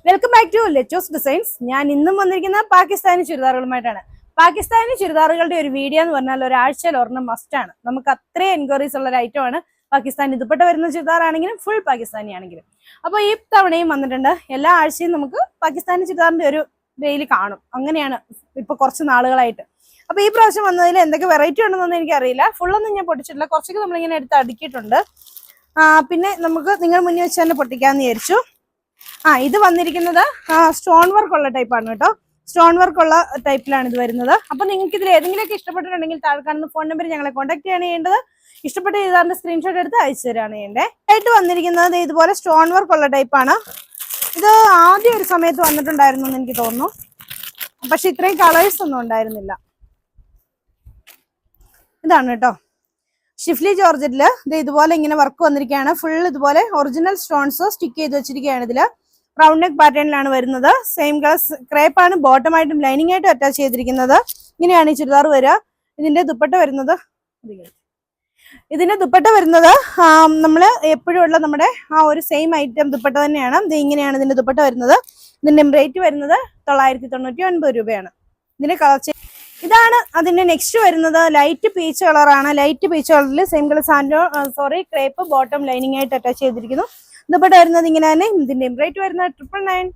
Welcome back to Letos Designs. ഞാൻ ഇന്നും വന്നിരിക്കുന്ന പാകിസ്ഥാനി ചുരിദാറുകളുമായിട്ടാണ്. പാകിസ്ഥാനി ചുരിദാറുകളുടെ ഒരു വീഡിയോ എന്ന് പറഞ്ഞാൽ ഒരാഴ്ചയിൽ ഒരെണ്ണം മസ്റ്റാണ്. നമുക്ക് അത്രയും എൻക്വയറീസ് ഉള്ള ഒരു ഐറ്റമാണ് പാകിസ്ഥാനി. ദുപ്പട്ട വരുന്ന ചുരിദാറാണെങ്കിലും ഫുൾ പാകിസ്ഥാനി ആണെങ്കിലും. അപ്പോൾ ഈ തവണയും വന്നിട്ടുണ്ട്. എല്ലാ ആഴ്ചയും നമുക്ക് പാകിസ്ഥാനി ചുരിദാറിന്റെ ഒരു വെയിൽ കാണും. അങ്ങനെയാണ് ഇപ്പൊ കുറച്ച് നാളുകളായിട്ട്. അപ്പൊ ഈ പ്രാവശ്യം വന്നതിൽ എന്തൊക്കെ വെറൈറ്റി ഉണ്ടെന്നൊന്നും എനിക്കറിയില്ല. ഫുള്ളൊന്നും ഞാൻ പൊട്ടിച്ചിട്ടില്ല. കുറച്ചൊക്കെ നമ്മളിങ്ങനെ എടുത്ത് അടുക്കിയിട്ടുണ്ട്. പിന്നെ നമുക്ക് നിങ്ങൾ മുന്നിൽ വെച്ച് തന്നെ പൊട്ടിക്കാന്ന് വിചാരിച്ചു. ഇത് വന്നിരിക്കുന്നത് സ്റ്റോൺ വർക്ക് ഉള്ള ടൈപ്പാണ് കേട്ടോ. സ്റ്റോൺ വർക്ക് ഉള്ള ടൈപ്പിലാണ് ഇത് വരുന്നത്. അപ്പൊ നിങ്ങൾക്ക് ഇതിൽ ഏതെങ്കിലുമൊക്കെ ഇഷ്ടപ്പെട്ടിട്ടുണ്ടെങ്കിൽ താഴെ കാണുന്ന ഫോൺ നമ്പർ ഞങ്ങളെ കോൺടാക്ട് ചെയ്യാണ് ചെയ്യേണ്ടത്. ഇഷ്ടപ്പെട്ട ചുരിദാറിന്റെ സ്ക്രീൻഷോട്ട് എടുത്ത് അയച്ചു തരാണ് ചെയ്യേണ്ടത്. ആയിട്ട് വന്നിരിക്കുന്നത് ഇതുപോലെ സ്റ്റോൺ വർക്ക് ഉള്ള ടൈപ്പാണ്. ഇത് ആദ്യം ഒരു സമയത്ത് വന്നിട്ടുണ്ടായിരുന്നു എന്ന് എനിക്ക് തോന്നുന്നു. പക്ഷെ ഇത്രയും കളേഴ്സ് ഒന്നും ഉണ്ടായിരുന്നില്ല. ഇതാണ് കേട്ടോ ഷിഫ്ലി ജോർജറ്റില് ഇതുപോലെ ഇങ്ങനെ വർക്ക് വന്നിരിക്കുകയാണ്. ഫുൾ ഇതുപോലെ ഒറിജിനൽ സ്റ്റോൺസ് സ്റ്റിക്ക് ചെയ്ത് വെച്ചിരിക്കുകയാണ്. ഇതില് റൗണ്ട് നെക്ക് പാറ്റേണിലാണ് വരുന്നത്. സെയിം കളർ ക്രേപ്പാണ് ബോട്ടമായിട്ടും ലൈനിങ് ആയിട്ടും അറ്റാച്ച് ചെയ്തിരിക്കുന്നത്. ഇങ്ങനെയാണ് ഈ ചുരിദാർ വരിക. ഇതിന്റെ ദുപ്പട്ട വരുന്നത് നമ്മള് എപ്പോഴും ഉള്ള നമ്മുടെ ഒരു സെയിം ഐറ്റം ദുപ്പട്ട തന്നെയാണ്. ഇത് ഇങ്ങനെയാണ് ഇതിന്റെ ദുപ്പട്ട വരുന്നത്. ഇതിന്റെ റേറ്റ് വരുന്നത് 999 രൂപയാണ്. ഇതിന്റെ കളർ ഇതാണ് അതിന്റെ നെക്സ്റ്റ് വരുന്നത്. ലൈറ്റ് പീച്ച് കളറാണ്. ലൈറ്റ് പീച്ച് കളറിൽ same colour crepe bottom lining ആയിട്ട് അറ്റാച്ച് ചെയ്തിരിക്കുന്നു. ദുപ്പട്ട വരുന്നത് ഇങ്ങനെ തന്നെ. ഇതിന്റെ റേറ്റ് വരുന്നത് 999.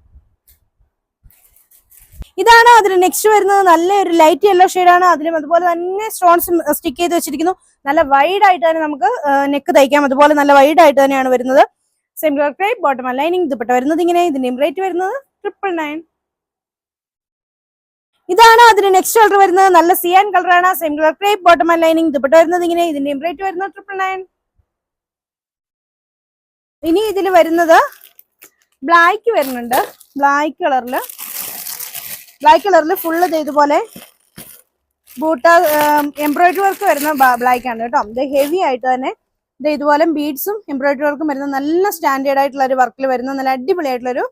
ഇതാണ് അതിന് നെക്സ്റ്റ് വരുന്നത്. നല്ലൊരു ലൈറ്റ് യെല്ലോ ഷെയ്ഡാണ്. അതിലും അതുപോലെ തന്നെ സ്റ്റോൺസ് സ്റ്റിക്ക് ചെയ്ത് വെച്ചിരിക്കുന്നു. നല്ല വൈഡ് ആയിട്ട് തന്നെ നമുക്ക് നെക്ക് തയ്ക്കാം. അതുപോലെ നല്ല വൈഡ് ആയിട്ട് തന്നെയാണ് വരുന്നത്. Same colour crepe bottom lining. Dupatta വരുന്നത് ഇങ്ങനെ. ഇതിന്റെ റേറ്റ് വരുന്നത് 999. ഇതാണ് അതിന് നെക്സ്റ്റ് കളർ വരുന്നത്. നല്ല സിയാൻ കളറാണ്. Same colour crepe bottom lining. Dupatta വരുന്നത് ഇങ്ങനെ. ഇതിന്റെ റേറ്റ് വരുന്നത് 999. ഇനി ഇതിൽ വരുന്നത് ബ്ലാക്ക് വരുന്നുണ്ട്. ബ്ലാക്ക് കളറിൽ ഫുള്ള് ഇതുപോലെ ബൂട്ട എംബ്രോയിഡറി വർക്ക് വരുന്ന ബ്ലാക്ക് ആണ് കേട്ടോ. ഇത് ഹെവി ആയിട്ട് തന്നെ ഇതുപോലെ ബീഡ്സും എംബ്രോയിഡറി വർക്കും വരുന്ന നല്ല സ്റ്റാൻഡേർഡ് ആയിട്ടുള്ള ഒരു വർക്കിൽ വരുന്ന നല്ല അടിപൊളിയായിട്ടുള്ളൊരു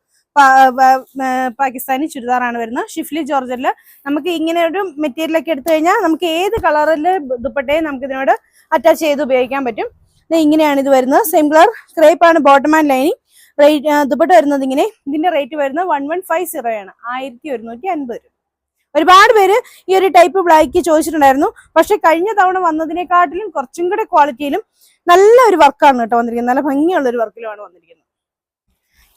പാകിസ്ഥാനി ചുരിദാറാണ് വരുന്നത്. ഷിഫ്ലി ജോർജറ്റില് നമുക്ക് ഇങ്ങനെ ഒരു മെറ്റീരിയലൊക്കെ എടുത്തു കഴിഞ്ഞാൽ നമുക്ക് ഏത് കളറിലെ ദുപ്പട്ടയും നമുക്ക് ഇതിനോട് അറ്റാച്ച് ചെയ്ത് ഉപയോഗിക്കാൻ പറ്റും. ഇങ്ങനെയാണ് ഇത് വരുന്നത്. സെയിം കളർ ക്രേപ്പ് ആണ് ബോട്ടം ആൻഡ് ലൈനിങ്. ദുപ്പട്ട വരുന്നത് ഇങ്ങനെ. ഇതിന്റെ റേറ്റ് വരുന്നത് 1150 ആണ്. 1150 രൂപ. ഒരുപാട് പേര് ഈ ഒരു ടൈപ്പ് ബ്ലാക്ക് ചോദിച്ചിട്ടുണ്ടായിരുന്നു. പക്ഷെ കഴിഞ്ഞ തവണ വന്നതിനെക്കാട്ടിലും കുറച്ചും കൂടെ ക്വാളിറ്റിയിലും നല്ലൊരു വർക്കാണ് കേട്ടോ വന്നിരിക്കുന്നത്. നല്ല ഭംഗിയുള്ള ഒരു വർക്കിലുമാണ് വന്നിരിക്കുന്നത്.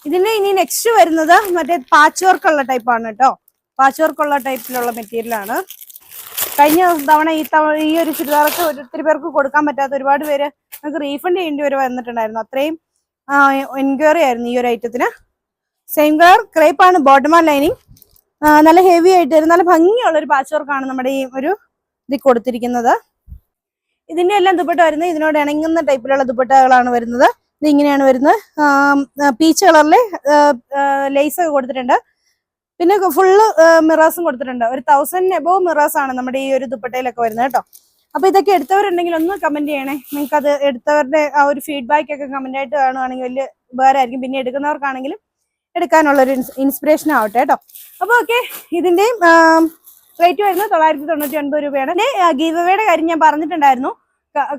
ഇതിന്റെ ഇനി നെക്സ്റ്റ് വരുന്നത് മറ്റേ പാച്ച് വർക്ക് ഉള്ള ടൈപ്പാണ് കേട്ടോ. പാച്ച് വർക്ക് ഉള്ള ടൈപ്പിലുള്ള മെറ്റീരിയലാണ്. കഴിഞ്ഞ തവണ ഈ ഒരു ചുരിദാർക്ക് ഒത്തിരി പേർക്ക് കൊടുക്കാൻ പറ്റാത്ത ഒരുപാട് പേര് നമുക്ക് റീഫണ്ട് ചെയ്യേണ്ടി വന്നിട്ടുണ്ടായിരുന്നു. അത്രയും എൻക്വയറി ആയിരുന്നു ഈ ഒരു ഐറ്റത്തിന്. സെയിം കളർ ക്രേപ്പ് ആണ് ബോട്ടം ആൻഡ് ലൈനിങ്. നല്ല ഹെവി ആയിട്ട് വരും. നല്ല ഭംഗിയുള്ള ഒരു പാച്ച് വർക്കാണ് നമ്മുടെ ഈ ഒരു ഇതിൽ കൊടുത്തിരിക്കുന്നത്. ഇതിന്റെ എല്ലാം ദുപ്പട്ട വരുന്നത് ഇതിനോട് ഇണങ്ങുന്ന ടൈപ്പിലുള്ള ദുപ്പട്ടകളാണ് വരുന്നത്. ഇത് ഇങ്ങനെയാണ് വരുന്നത്. പീച്ച് കളറില് ലേസ് ഒക്കെ കൊടുത്തിട്ടുണ്ട്. പിന്നെ ഫുള്ള് മിറേഴ്സും കൊടുത്തിട്ടുണ്ട്. ഒരു 1000 എബോവ് മിറേഴ്സ് ആണ് നമ്മുടെ ഈ ഒരു ദുപ്പട്ടയിലൊക്കെ വരുന്നത് കേട്ടോ. അപ്പൊ ഇതൊക്കെ എടുത്തവരുണ്ടെങ്കിൽ ഒന്ന് കമന്റ് ചെയ്യണേ. നിങ്ങൾക്ക് അത് എടുത്തവരുടെ ആ ഒരു ഫീഡ്ബാക്ക് ഒക്കെ കമന്റ് ആയിട്ട് കാണുകയാണെങ്കിൽ വലിയ ഉപകാരമായിരിക്കും. പിന്നെ എടുക്കുന്നവർക്കാണെങ്കിലും എടുക്കാനുള്ള ഒരു ഇൻസ്പിറേഷൻ ആവട്ടെ കേട്ടോ. അപ്പൊ ഓക്കെ, ഇതിന്റെയും റേറ്റ് വരുന്നത് 999 രൂപയാണ്. ഗീവ് അവേയുടെ കാര്യം ഞാൻ പറഞ്ഞിട്ടുണ്ടായിരുന്നു.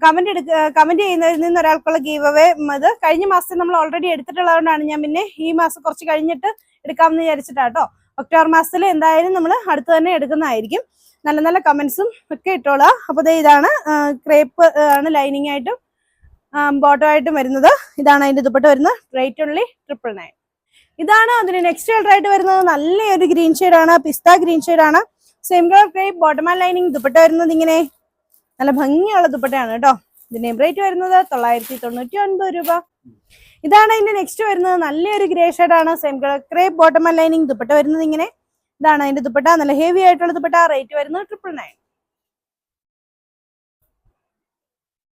കമന്റ് ചെയ്യുന്നതിൽ നിന്ന് ഒരാൾക്കുള്ള ഗീവ് അവേ ഇത് കഴിഞ്ഞ മാസത്തിൽ നമ്മൾ ഓൾറെഡി എടുത്തിട്ടുള്ളതുകൊണ്ടാണ് ഞാൻ പിന്നെ ഈ മാസം കുറച്ച് കഴിഞ്ഞിട്ട് എടുക്കാമെന്ന് വിചാരിച്ചിട്ടാട്ടോ. ഒക്ടോബർ മാസത്തിൽ എന്തായാലും നമ്മൾ അടുത്ത് തന്നെ എടുക്കുന്നതായിരിക്കും. നല്ല നല്ല കമന്റ്സും ഒക്കെ ഇട്ടോളാം. അപ്പോൾ ഇതാണ് ക്രേപ്പ് ആണ് ലൈനിങ് ആയിട്ടും ബോട്ടം ആയിട്ടും വരുന്നത്. ഇതാണ് അതിന്റെ ദുപ്പട്ട വരുന്നത്. റേറ്റ് ഉള്ളി 999. ഇതാണ് അതിന് നെക്സ്റ്റ് കളർ ആയിട്ട് വരുന്നത്. നല്ലൊരു ഗ്രീൻ ഷെയ്ഡാണ്. പിസ്ത ഗ്രീൻ ഷെയ്ഡാണ്. Same colour crepe bottom and lining. Dupatta വരുന്നത് ഇങ്ങനെ. നല്ല ഭംഗിയുള്ള ദുപ്പട്ടയാണ് കേട്ടോ. ഇതിന്റെ റേറ്റ് വരുന്നത് 999 രൂപ. ഇതാണ് ഇതിന്റെ നെക്സ്റ്റ് വരുന്നത്. നല്ലൊരു ഗ്രേ ഷെയ്ഡാണ്. Same colour crepe bottom and lining. Dupatta വരുന്നത് ഇങ്ങനെ. ഇതാണ് അതിന്റെ ദുപ്പട്ട. നല്ല ഹെവി ആയിട്ടുള്ള ദുപ്പട്ട. റേറ്റ് വരുന്നത് 999.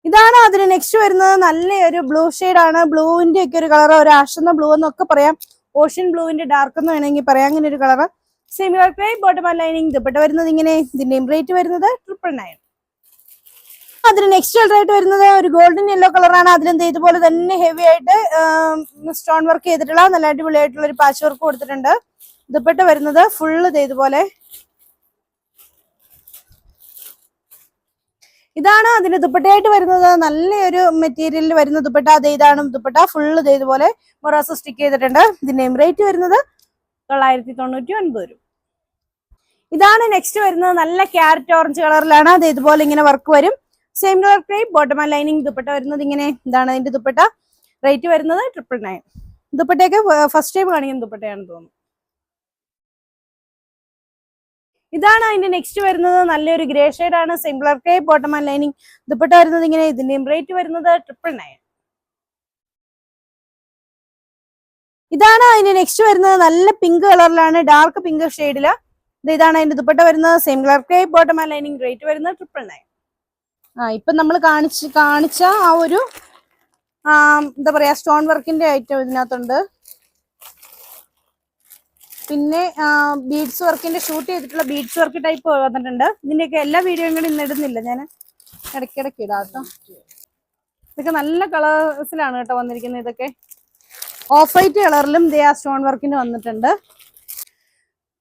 ഇതാണ് അതിന് നെക്സ്റ്റ് വരുന്നത്. നല്ലൊരു ബ്ലൂ ഷെയ്ഡാണ്. ബ്ലൂവിന്റെ ഒക്കെ ഒരു കളർ, ഒരു ആഷെന്ന ബ്ലൂ എന്നൊക്കെ പറയാം. ഓഷ്യൻ ബ്ലൂവിന്റെ ഡാർക്ക് എന്ന് വേണമെങ്കിൽ പറയാം. അങ്ങനെ ഒരു colour. Same colour crepe bottom and lining. Dupatta വരുന്നത് ഇങ്ങനെ. ഇതിന്റെ റേറ്റ് വരുന്നത് 999. അതിന് നെക്സ്റ്റ് കളർ ആയിട്ട് വരുന്നത് ഒരു ഗോൾഡൻ യെല്ലോ കളറാണ്. അതിലും ഇതുപോലെ തന്നെ ഹെവി ആയിട്ട് സ്റ്റോൺ വർക്ക് ചെയ്തിട്ടുള്ള നല്ല അടിപൊളിയായിട്ടുള്ള ഒരു പാച്ച് വർക്ക് കൊടുത്തിട്ടുണ്ട്. ദുപ്പട്ട വരുന്നത് ഫുള്ള് ഇതുപോലെ. ഇതാണ് അതിന്റെ ദുപ്പട്ടയായിട്ട് വരുന്നത്. നല്ലൊരു മെറ്റീരിയലിൽ വരുന്ന ദുപ്പട്ട. ഇതാണ് ദുപ്പട്ട. ഫുള്ള് ഇതുപോലെ മൊറാസ് സ്റ്റിക്ക് ചെയ്തിട്ടുണ്ട്. ഇതിന്റെ റേറ്റ് വരുന്നത് 999 രൂപ. ഇതാണ് നെക്സ്റ്റ് വരുന്നത്. നല്ല ക്യാരറ്റ് ഓറഞ്ച് കളറിലാണ്. അത് ഇതുപോലെ ഇങ്ങനെ വർക്ക് വരും. Same colour crepe, bottom and lining. Dupatta വരുന്നത് ഇങ്ങനെ. ഇതാണ് അതിന്റെ ദുപ്പട്ട. റേറ്റ് വരുന്നത് 999. ദുപ്പട്ടയൊക്കെ ഫസ്റ്റ് ടൈം കാണിക്കുന്ന ദുപ്പട്ടയാണെന്ന് തോന്നുന്നു. ഇതാണ് അതിന്റെ നെക്സ്റ്റ് വരുന്നത്. നല്ലൊരു ഗ്രേ ഷെയ്ഡാണ്. Same colour crepe, bottom and lining. Dupatta വരുന്നത് ഇങ്ങനെ. ഇതിന്റെയും റേറ്റ് വരുന്നത് 999. ഇതാണ് അതിന്റെ നെക്സ്റ്റ് വരുന്നത്. നല്ല പിങ്ക് കളറിലാണ്, ഡാർക്ക് പിങ്ക് ഷെയ്ഡില്. ഇതാണ് അതിന്റെ ദുപ്പട്ട വരുന്നത്. Same colour crepe, bottom and lining. Rate വരുന്നത് 999. ഇപ്പൊ നമ്മൾ കാണിച്ച ആ ഒരു എന്താ പറയാ, സ്റ്റോൺ വർക്കിന്റെ ഐറ്റം ഇതിനകത്തുണ്ട്. പിന്നെ ബീഡ്സ് വർക്കിന്റെ ഷൂട്ട് ചെയ്തിട്ടുള്ള ബീഡ്സ് വർക്ക് ടൈപ്പ് വന്നിട്ടുണ്ട്. ഇതിന്റെയൊക്കെ എല്ലാ വീഡിയോയും കൂടി ഇന്ന് ഇടുന്നില്ല, ഞാൻ ഇടയ്ക്കിടയ്ക്ക് ഇടാം കേട്ടോ. ഇതൊക്കെ നല്ല കളേഴ്സിലാണ് കേട്ടോ വന്നിരിക്കുന്നത്. ഇതൊക്കെ ഓഫ് വൈറ്റ് കളറിലും ഇതേ ആ സ്റ്റോൺ വർക്കിന് വന്നിട്ടുണ്ട്.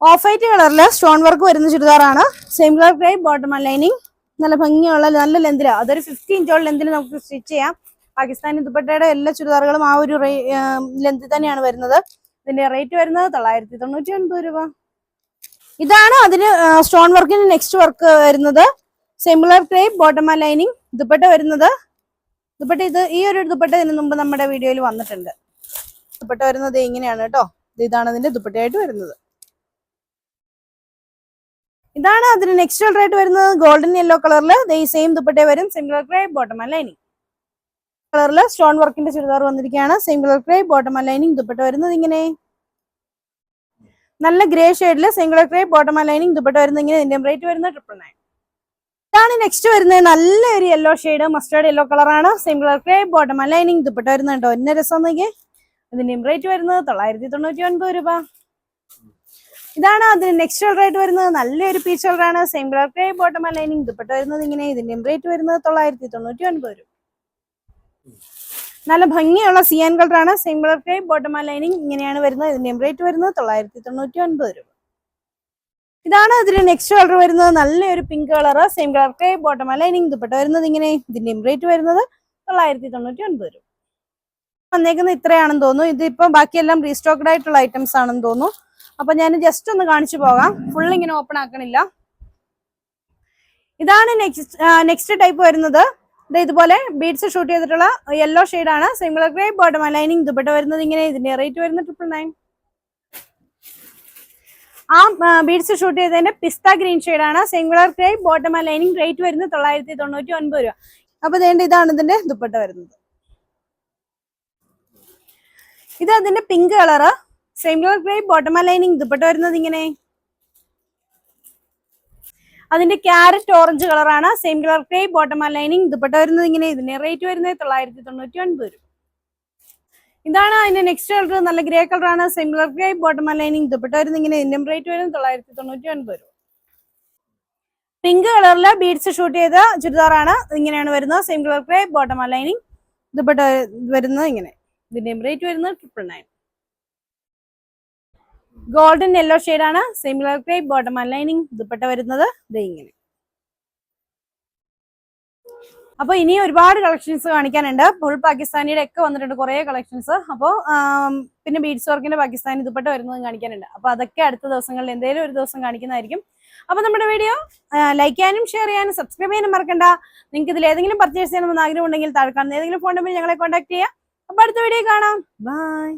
ഓഫ് വൈറ്റ് കളറിൽ സ്റ്റോൺ വർക്ക് വരുന്ന ചുരിദാറാണ്. Same colour crepe, bottom and lining. നല്ല ഭംഗിയുള്ള നല്ല ലെന്തിലാണ്. അതൊരു 50 ഇഞ്ചോളം ലെന്തിൽ നമുക്ക് സ്റ്റിച്ച് ചെയ്യാം. പാകിസ്ഥാനി ദുപ്പട്ടയുടെ എല്ലാ ചുരിദാറുകളും ആ ഒരു ലെന്തിൽ തന്നെയാണ് വരുന്നത്. ഇതിന്റെ റേറ്റ് വരുന്നത് 999 രൂപ. ഇതാണ് അതിന് സ്റ്റോൺ വർക്കിന് നെക്സ്റ്റ് വർക്ക് വരുന്നത്. Same colour crepe, bottom and lining. Dupatta വരുന്നത് ഈ ഒരു ദുപ്പട്ട ഇതിന് മുമ്പ് നമ്മുടെ വീഡിയോയിൽ വന്നിട്ടുണ്ട്. ദുപ്പട്ട വരുന്നത് ഇങ്ങനെയാണ് കേട്ടോ. ഇതാണ് അതിന്റെ ദുപ്പട്ടയായിട്ട് വരുന്നത്. ഇതാണ് അതിന് നെക്സ്റ്റ് റേറ്റ് വരുന്നത്. ഗോൾഡൻ യെല്ലോ കളറിൽ ഈ സെയിം ദുപ്പട്ട വരും. Same colour crepe, bottom and lining. കളറിൽ സ്റ്റോൺ വർക്കിന്റെ ചുരിദാർ വന്നിരിക്കുകയാണ്. Same colour crepe, bottom and lining. Dupatta വരുന്നത് ഇങ്ങനെ. നല്ല ഗ്രേ ഷെയ്ഡില് same colour crepe, bottom and lining. Dupatta വരുന്നത് ഇങ്ങനെ. ഇതിന്റെ റേറ്റ് വരുന്നത് 999. ഇതാണ് നെക്സ്റ്റ് വരുന്നത്. നല്ലൊരു യെല്ലോ ഷെയ്ഡ്, മസ്റ്റേർഡ് യെല്ലോ കളറാണ്. Same colour crepe, bottom and lining. Dupatta വരുന്നത് കേട്ടോ. എന്നെ രസം നോക്കിയേ. ഇതിന്റെയും റേറ്റ് വരുന്നത് 999 രൂപ. ഇതാണ് അതിന് നെക്സ്റ്റ് റേറ്റ് വരുന്നത്. നല്ലൊരു പീച്ച് കളറാണ്. Same colour crepe, bottom and lining. Dupatta വരുന്നത് ഇങ്ങനെ. ഇതിന്റെയും റേറ്റ് വരുന്നത് 999 രൂപ. നല്ല ഭംഗിയുള്ള സിയാൻ കളറാണ്. Same colour crepe, bottom and lining. ഇങ്ങനെയാണ് വരുന്നത്. ഇതിന്റെയും റേറ്റ് വരുന്നത് 999 രൂപ. ഇതാണ് അതിന് നെക്സ്റ്റ് കളർ വരുന്നത്. നല്ലൊരു pink colour. Same colour crepe, bottom and lining. Dupatta വരുന്നത് ഇങ്ങനെ. ഇതിന്റെയും റേറ്റ് വരുന്നത് 999 രൂപ. വന്നേക്കുന്നത് ഇത്രയാണെന്ന് തോന്നുന്നു. ഇതിപ്പോ ബാക്കിയെല്ലാം റീസ്റ്റോക്ഡ് ആയിട്ടുള്ള ഐറ്റംസ് ആണെന്ന് തോന്നുന്നു. അപ്പൊ ഞാൻ ജസ്റ്റ് ഒന്ന് കാണിച്ചു പോകാം. ഫുൾ ഇങ്ങനെ ഓപ്പൺ ആക്കണില്ല. ഇതാണ് നെക്സ്റ്റ് ടൈപ്പ് വരുന്നത്. ഇതുപോലെ ബീഡ്സ് ഷൂട്ട് ചെയ്തിട്ടുള്ള യെല്ലോ ഷെയ്ഡാണ്. Same colour crepe, bottom and lining. Dupatta വരുന്നത് ഇങ്ങനെ. ഇതിന്റെ റേറ്റ് വരുന്നത് 999. ആ ബീഡ്സ് ഷൂട്ട് ചെയ്തതിന്റെ പിസ്ത ഗ്രീൻ ഷെയ്ഡാണ്. Same colour crepe, bottom and lining. Rate വരുന്നത് 999 രൂപ. അപ്പൊ ഇതാണ് ഇതിന്റെ ദുപ്പട്ട വരുന്നത്. ഇത് അതിന്റെ pink colour. Same colour crepe, bottom and lining. Dupatta വരുന്നത് ഇങ്ങനെ. അതിന്റെ ക്യാരറ്റ് ഓറഞ്ച് കളറാണ്. Same colour crepe, bottom and lining. Dupatta വരുന്നത് ഇങ്ങനെ. ഇതിന്റെ റേറ്റ് വരുന്നത് 999 രൂപ. ഇതാണ് അതിന്റെ നെക്സ്റ്റ് കളർ. നല്ല ഗ്രേ കളറാണ്. Same colour crepe, bottom and lining. Dupatta വരുന്നത് ഇങ്ങനെ. ഇതിന്റെ റേറ്റ് വരുന്നത് 999 രൂപ. പിങ്ക് കളറില് ബീഡ്സ് ഷൂട്ട് ചെയ്ത ചുരിദാറാണ്. ഇങ്ങനെയാണ് വരുന്നത്. Same colour crepe, bottom and lining. Dupatta വരുന്നത് ഇങ്ങനെ. ഇതിന്റെ റേറ്റ് വരുന്നത് 999. ഗോൾഡൻ യെല്ലോ ഷെയ്ഡാണ്. Same colour crepe, bottom and lining. Dupatta വരുന്നത് ഇങ്ങനെ. അപ്പൊ ഇനി ഒരുപാട് കളക്ഷൻസ് കാണിക്കാനുണ്ട്. ഫുൾ പാകിസ്ഥാനിയുടെ ഒക്കെ വന്നിട്ടുണ്ട് കുറെ കളക്ഷൻസ്. അപ്പോൾ പിന്നെ ബീഡ്സ് വർക്കിന്റെ പാകിസ്ഥാനി ദുപ്പട്ട വരുന്നതും കാണിക്കാനുണ്ട്. അപ്പൊ അതൊക്കെ അടുത്ത ദിവസങ്ങളിൽ എന്തെങ്കിലും ഒരു ദിവസം കാണിക്കുന്നതായിരിക്കും. അപ്പൊ നമ്മുടെ വീഡിയോ ലൈക്ക് ചെയ്യാനും ഷെയർ ചെയ്യാനും സബ്സ്ക്രൈബ് ചെയ്യാനും മറക്കണ്ട. നിങ്ങൾക്ക് ഇതിൽ ഏതെങ്കിലും പർച്ചേസ് ചെയ്യണമെന്ന് ആഗ്രഹം ഉണ്ടെങ്കിൽ താഴെ കാണുന്ന ഏതെങ്കിലും ഫോൺ നമ്പറിൽ ഞങ്ങളെ കോൺടാക്ട് ചെയ്യാം. അപ്പൊ അടുത്ത വീഡിയോ കാണാം. ബൈ.